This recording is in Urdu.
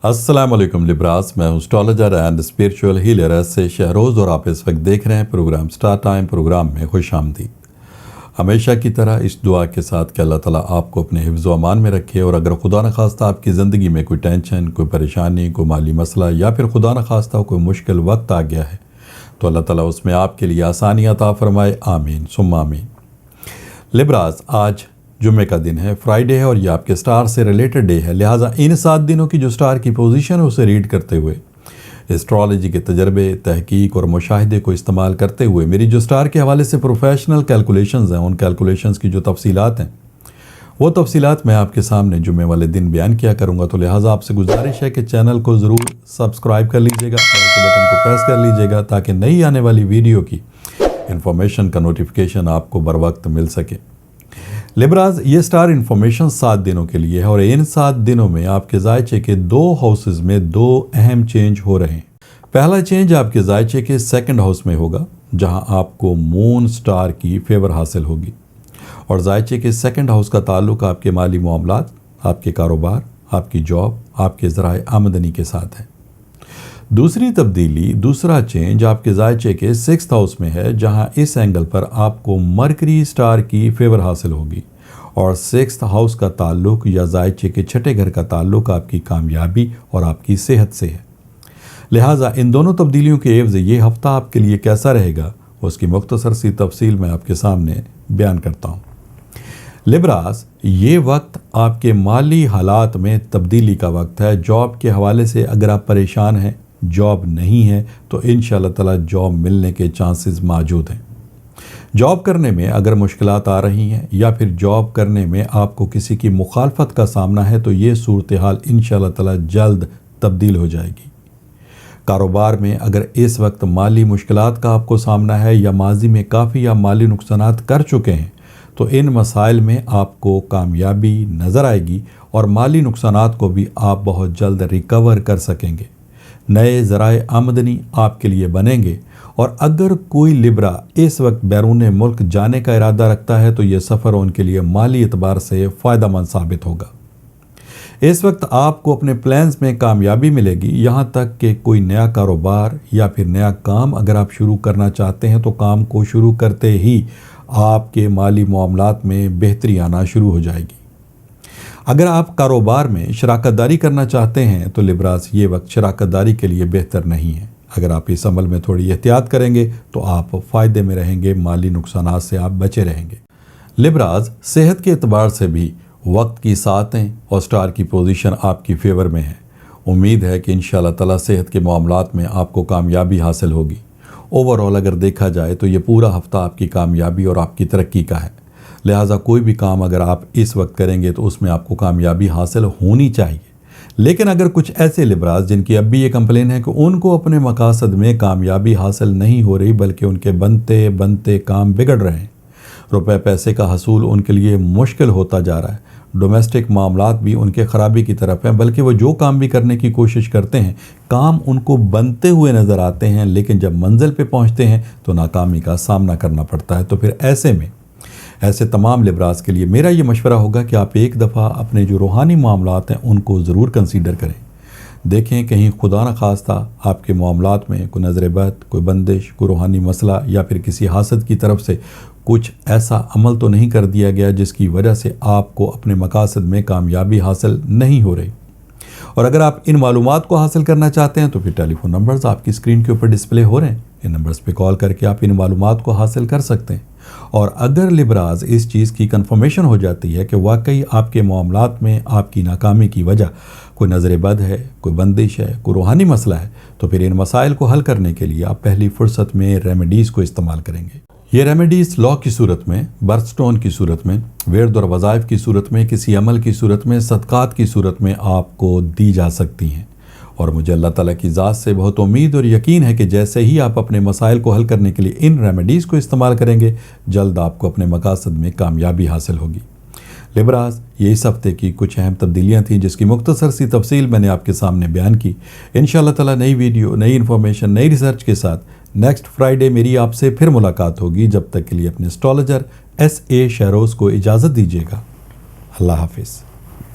السلام علیکم لبراس، میں ہوں اسٹرالوجر اینڈ اسپریچول ہیلر سے شہروز، اور آپ اس وقت دیکھ رہے ہیں پروگرام سٹار ٹائم۔ پروگرام میں خوش آمدید۔ ہمیشہ کی طرح اس دعا کے ساتھ کہ اللہ تعالیٰ آپ کو اپنے حفظ و امان میں رکھے، اور اگر خدا نخواستہ آپ کی زندگی میں کوئی ٹینشن، کوئی پریشانی، کوئی مالی مسئلہ، یا پھر خدا نخواستہ کوئی مشکل وقت آ گیا ہے تو اللہ تعالیٰ اس میں آپ کے لیے آسانی عطا فرمائے، آمین ثم آمین۔ لبراس، آج جمعے کا دن ہے، فرائیڈے ہے، اور یہ آپ کے سٹار سے ریلیٹڈ ڈے ہے، لہٰذا ان 7 دنوں کی جو سٹار کی پوزیشن ہے اسے ریڈ کرتے ہوئے، اسٹرالوجی کے تجربے، تحقیق اور مشاہدے کو استعمال کرتے ہوئے میری جو سٹار کے حوالے سے پروفیشنل کیلکولیشنز ہیں، ان کیلکولیشنز کی جو تفصیلات ہیں وہ تفصیلات میں آپ کے سامنے جمعے والے دن بیان کیا کروں گا، تو لہٰذا آپ سے گزارش ہے کہ چینل کو ضرور سبسکرائب کر لیجیے گا اور کے بٹن کو پریس کر لیجیے گا تاکہ نئی آنے والی ویڈیو کی انفارمیشن کا نوٹیفیکیشن آپ کو بر وقت مل سکے۔ لبراز، یہ سٹار انفارمیشن 7 دنوں کے لیے ہے، اور ان 7 دنوں میں آپ کے ذائچے کے 2 ہاؤسز میں 2 اہم چینج ہو رہے ہیں۔ پہلا چینج آپ کے ذائچے کے 2nd ہاؤس میں ہوگا، جہاں آپ کو مون سٹار کی فیور حاصل ہوگی، اور ذائچے کے 2nd ہاؤس کا تعلق آپ کے مالی معاملات، آپ کے کاروبار، آپ کی جاب، آپ کے ذرائع آمدنی کے ساتھ ہے۔ دوسری تبدیلی، دوسرا چینج آپ کے ذائچے کے 6th ہاؤس میں ہے، جہاں اس اینگل پر آپ کو مرکری سٹار کی فیور حاصل ہوگی، اور 6th ہاؤس کا تعلق یا ذائچے کے 6ٹھے گھر کا تعلق آپ کی کامیابی اور آپ کی صحت سے ہے۔ لہٰذا ان دونوں تبدیلیوں کے عوض یہ ہفتہ آپ کے لیے کیسا رہے گا، اس کی مختصر سی تفصیل میں آپ کے سامنے بیان کرتا ہوں۔ لبراس، یہ وقت آپ کے مالی حالات میں تبدیلی کا وقت ہے۔ جاب کے حوالے سے اگر آپ پریشان ہیں، جاب نہیں ہے، تو انشاءاللہ تعالی جاب ملنے کے چانسز موجود ہیں۔ جاب کرنے میں اگر مشکلات آ رہی ہیں، یا پھر جاب کرنے میں آپ کو کسی کی مخالفت کا سامنا ہے، تو یہ صورتحال انشاءاللہ تعالی جلد تبدیل ہو جائے گی۔ کاروبار میں اگر اس وقت مالی مشکلات کا آپ کو سامنا ہے، یا ماضی میں کافی آپ مالی نقصانات کر چکے ہیں، تو ان مسائل میں آپ کو کامیابی نظر آئے گی، اور مالی نقصانات کو بھی آپ بہت جلد ریکور کر سکیں گے۔ نئے ذرائع آمدنی آپ کے لیے بنیں گے، اور اگر کوئی لبرا اس وقت بیرون ملک جانے کا ارادہ رکھتا ہے تو یہ سفر ان کے لیے مالی اعتبار سے فائدہ مند ثابت ہوگا۔ اس وقت آپ کو اپنے پلانز میں کامیابی ملے گی، یہاں تک کہ کوئی نیا کاروبار یا پھر نیا کام اگر آپ شروع کرنا چاہتے ہیں تو کام کو شروع کرتے ہی آپ کے مالی معاملات میں بہتری آنا شروع ہو جائے گی۔ اگر آپ کاروبار میں شراکت داری کرنا چاہتے ہیں تو لبراس، یہ وقت شراکت داری کے لیے بہتر نہیں ہے۔ اگر آپ اس عمل میں تھوڑی احتیاط کریں گے تو آپ فائدے میں رہیں گے، مالی نقصانات سے آپ بچے رہیں گے۔ لبراس، صحت کے اعتبار سے بھی وقت کی ساعتیں اور سٹار کی پوزیشن آپ کی فیور میں ہے۔ امید ہے کہ انشاءاللہ تعالی صحت کے معاملات میں آپ کو کامیابی حاصل ہوگی۔ اوورآل اگر دیکھا جائے تو یہ پورا ہفتہ آپ کی کامیابی اور آپ کی ترقی کا ہے، لہٰذا کوئی بھی کام اگر آپ اس وقت کریں گے تو اس میں آپ کو کامیابی حاصل ہونی چاہیے۔ لیکن اگر کچھ ایسے لبراس جن کی اب بھی یہ کمپلین ہے کہ ان کو اپنے مقاصد میں کامیابی حاصل نہیں ہو رہی، بلکہ ان کے بنتے بنتے کام بگڑ رہے ہیں، روپے پیسے کا حصول ان کے لیے مشکل ہوتا جا رہا ہے، ڈومیسٹک معاملات بھی ان کے خرابی کی طرف ہیں، بلکہ وہ جو کام بھی کرنے کی کوشش کرتے ہیں کام ان کو بنتے ہوئے نظر آتے ہیں، لیکن جب منزل پہ پہنچتے ہیں تو ناکامی کا سامنا کرنا پڑتا ہے۔ تو پھر ایسے تمام لبراس کے لیے میرا یہ مشورہ ہوگا کہ آپ ایک دفعہ اپنے جو روحانی معاملات ہیں ان کو ضرور کنسیڈر کریں۔ دیکھیں کہیں خدا نخواستہ آپ کے معاملات میں کوئی نظر بد، کوئی بندش، کوئی روحانی مسئلہ، یا پھر کسی حاسد کی طرف سے کچھ ایسا عمل تو نہیں کر دیا گیا جس کی وجہ سے آپ کو اپنے مقاصد میں کامیابی حاصل نہیں ہو رہی۔ اور اگر آپ ان معلومات کو حاصل کرنا چاہتے ہیں تو پھر ٹیلی فون نمبرز آپ کی اسکرین کے اوپر ڈسپلے ہو رہے ہیں، ان نمبرز پہ کال کر کے آپ ان معلومات کو حاصل کر سکتے ہیں۔ اور اگر لبراز اس چیز کی کنفرمیشن ہو جاتی ہے کہ واقعی آپ کے معاملات میں آپ کی ناکامی کی وجہ کوئی نظر بد ہے، کوئی بندش ہے، کوئی روحانی مسئلہ ہے، تو پھر ان مسائل کو حل کرنے کے لیے آپ پہلی فرصت میں ریمیڈیز کو استعمال کریں گے۔ یہ ریمیڈیز لا کی صورت میں، برتھ سٹون کی صورت میں، ورد اور وظائف کی صورت میں، کسی عمل کی صورت میں، صدقات کی صورت میں آپ کو دی جا سکتی ہیں، اور مجھے اللہ تعالیٰ کی ذات سے بہت امید اور یقین ہے کہ جیسے ہی آپ اپنے مسائل کو حل کرنے کے لیے ان ریمیڈیز کو استعمال کریں گے، جلد آپ کو اپنے مقاصد میں کامیابی حاصل ہوگی۔ لبراس، یہ اس ہفتے کی کچھ اہم تبدیلیاں تھیں جس کی مختصر سی تفصیل میں نے آپ کے سامنے بیان کی۔ انشاءاللہ تعالیٰ نئی ویڈیو، نئی انفارمیشن، نئی ریسرچ کے ساتھ نیکسٹ فرائیڈے میری آپ سے پھر ملاقات ہوگی۔ جب تک کے لیے اپنے اسٹرالوجر SA شہروز کو اجازت دیجیے گا۔ اللہ حافظ۔